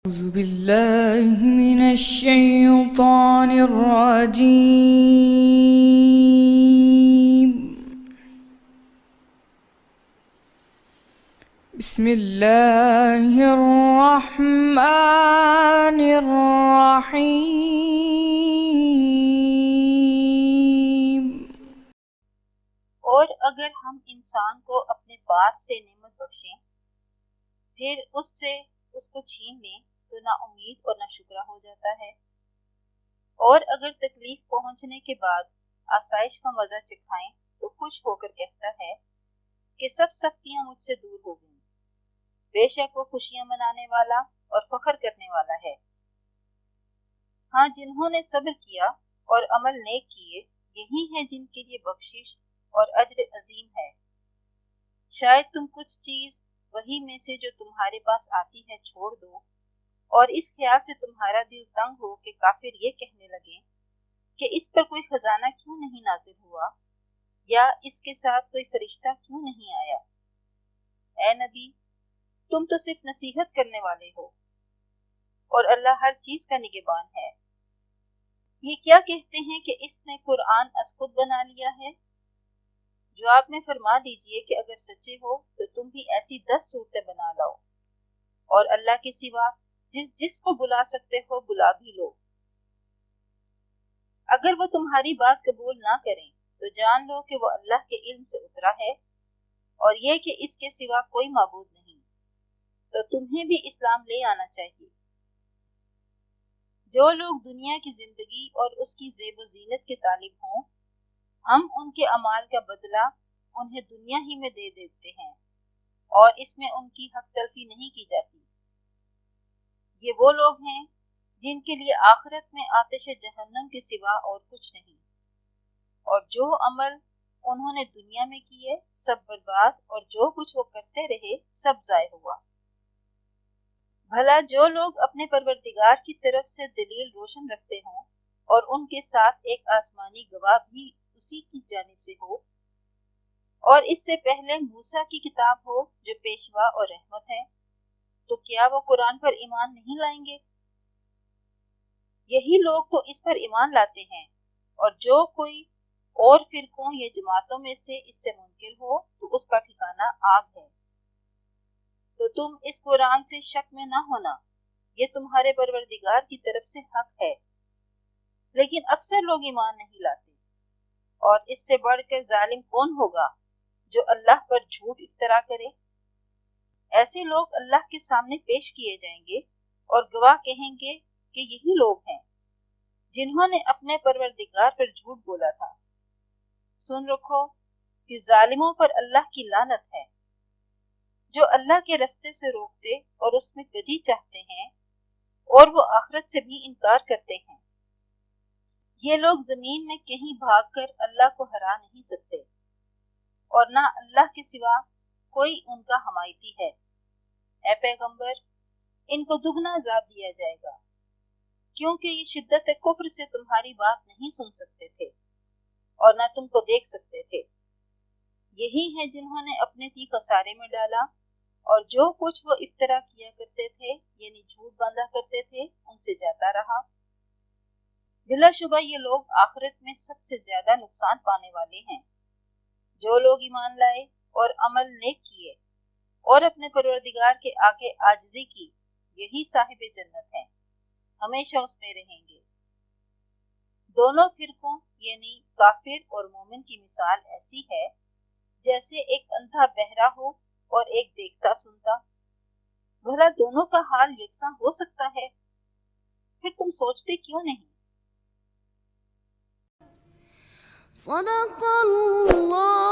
أعوذ بالله من الشيطان الرجيم. بسم الله الرحمن الرحيم. اور اگر ہم انسان کو اپنے پاس سے نعمت بخشیں پھر اس کو چھین لیں تو نہ امید اور نہ شکرہ ہو جاتا ہے، اور اگر تکلیف پہنچنے کے بعد آسائش کا مزہ چکھائیں تو خوش ہو کر کہتا ہے کہ سب سختیاں مجھ سے دور ہو گئیں۔ بے شک وہ خوشیاں منانے والا اور فخر کرنے والا ہے۔ ہاں، جنہوں نے صبر کیا اور عمل نیک کیے یہی ہیں جن کے لیے بخشش اور اجر عظیم ہے۔ شاید تم کچھ چیز وہی میں سے جو تمہارے پاس آتی ہے چھوڑ دو، اور اس خیال سے تمہارا دل تنگ ہو کہ کافر یہ کہنے لگے کہ اس پر کوئی خزانہ کیوں نہیں نازل ہوا، یا اس کے ساتھ کوئی فرشتہ کیوں نہیں آیا۔ اے نبی، تم تو صرف نصیحت کرنے والے ہو، اور اللہ ہر چیز کا نگہبان ہے۔ یہ کیا کہتے ہیں کہ اس نے قرآن از خود بنا لیا ہے؟ جواب میں فرما دیجئے کہ اگر سچے ہو تو تم بھی ایسی 10 صورتیں بنا لاؤ، اور اللہ کے سوا جس کو بلا سکتے ہو بلا بھی لو۔ اگر وہ تمہاری بات قبول نہ کریں تو جان لو کہ وہ اللہ کے علم سے اترا ہے، اور یہ کہ اس کے سوا کوئی معبود نہیں، تو تمہیں بھی اسلام لے آنا چاہیے۔ جو لوگ دنیا کی زندگی اور اس کی زیب و زینت کے طالب ہوں، ہم ان کے اعمال کا بدلہ انہیں دنیا ہی میں دے دیتے ہیں، اور اس میں ان کی حق تلفی نہیں کی جاتی۔ یہ وہ لوگ ہیں جن کے لیے آخرت میں آتش جہنم کے سوا اور کچھ نہیں، اور جو عمل انہوں نے دنیا میں کیے سب برباد، اور جو کچھ وہ کرتے رہے سب ضائع ہوا۔ بھلا جو لوگ اپنے پروردگار کی طرف سے دلیل روشن رکھتے ہوں اور ان کے ساتھ ایک آسمانی گواہ بھی اسی کی جانب سے ہو، اور اس سے پہلے موسیٰ کی کتاب ہو جو پیشوا اور رحمت ہے، تو کیا وہ قرآن پر ایمان نہیں لائیں گے؟ یہی لوگ تو اس پر ایمان لاتے ہیں، اور جو کوئی اور فرقوں یا جماعتوں میں سے اس سے منکر ہو تو اس کا ٹھکانہ آگ ہے۔ تو تم اس قرآن سے شک میں نہ ہونا، یہ تمہارے پروردگار کی طرف سے حق ہے، لیکن اکثر لوگ ایمان نہیں لاتے۔ اور اس سے بڑھ کر ظالم کون ہوگا جو اللہ پر جھوٹ افطرا کرے؟ ایسے لوگ اللہ کے سامنے پیش کیے جائیں گے اور گواہ کہیں گے کہ یہی لوگ ہیں جنہوں نے اپنے پروردگار پر جھوٹ بولا تھا۔ سن رکھو کہ ظالموں پر اللہ کی لعنت ہے۔ جو اللہ کے رستے سے روکتے اور اس میں کجی چاہتے ہیں، اور وہ آخرت سے بھی انکار کرتے ہیں، یہ لوگ زمین میں کہیں بھاگ کر اللہ کو ہرا نہیں سکتے، اور نہ اللہ کے سوا کوئی ان کا حمایتی ہے۔ اے پیغمبر، ان کو دگنا عذاب دیا جائے گا، کیونکہ یہ شدت کفر سے تمہاری بات نہیں سن سکتے تھے اور نہ تم کو دیکھ سکتے تھے۔ یہی ہیں جنہوں نے اپنے تھی خسارے میں ڈالا، اور جو کچھ وہ افطرا کیا کرتے تھے یعنی جھوٹ باندھا کرتے تھے ان سے جاتا رہا۔ بلا شبہ یہ لوگ آخرت میں سب سے زیادہ نقصان پانے والے ہیں۔ جو لوگ ایمان لائے اور عمل نیک کیے اور اپنے پروردگار کے آگے عاجزی کی، یہی صاحب جنت ہیں، ہمیشہ اس میں رہیں گے۔ دونوں فرقوں یعنی کافر اور مومن کی مثال ایسی ہے جیسے ایک اندھا بہرا ہو اور ایک دیکھتا سنتا۔ بھلا دونوں کا حال یکساں ہو سکتا ہے؟ پھر تم سوچتے کیوں نہیں؟ صدق اللہ